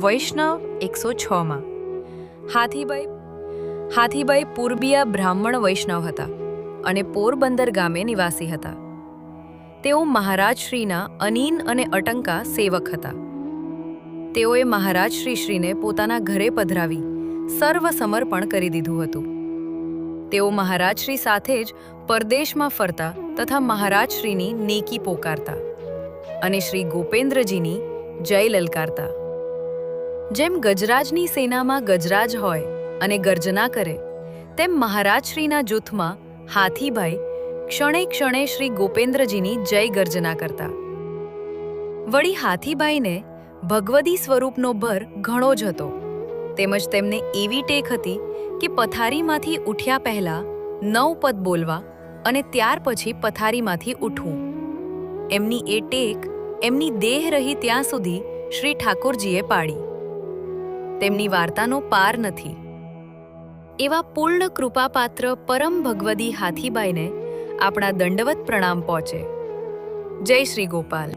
વૈષ્ણવ 106 માં હાથીભાઈ પૂર્બીય બ્રાહ્મણ વૈષ્ણવ હતા અને પોરબંદર ગામે નિવાસી હતા. તેઓ મહારાજશ્રીના અનીન અને અટંકા સેવક હતા. તેઓએ મહારાજશ્રીને પોતાના ઘરે પધરાવી સર્વ સમર્પણ કરી દીધું હતું. તેઓ મહારાજશ્રી સાથે જ પરદેશમાં ફરતા તથા મહારાજશ્રીની નેકી પોકારતા અને શ્રી ગોપેન્દ્રજીની જય લલકારતા. જેમ ગજરાજની સેનામાં ગજરાજ હોય અને ગર્જના કરે, તેમ મહારાજશ્રીના જૂથમાં હાથીભાઈ ક્ષણે ક્ષણે શ્રી ગોપેન્દ્રજીની જય ગર્જના કરતા. વળી હાથીભાઈને ભગવદી સ્વરૂપનો ભર ઘણો જ હતો, તેમજ તેમને એવી ટેક હતી કે પથારીમાંથી ઉઠ્યા પહેલા 9 પદ બોલવા અને ત્યાર પછી પથારીમાંથી ઉઠવું. એમની એ ટેક એમની દેહ રહી ત્યાં સુધી શ્રી ઠાકોરજીએ પાડી. તેમની વાર્તાનો પાર નથી. એવા પૂર્ણ કૃપાપાત્ર પરમ ભગવદી હાથીબાઈને આપણા દંડવત પ્રણામ પહોંચે. જય શ્રી ગોપાલ.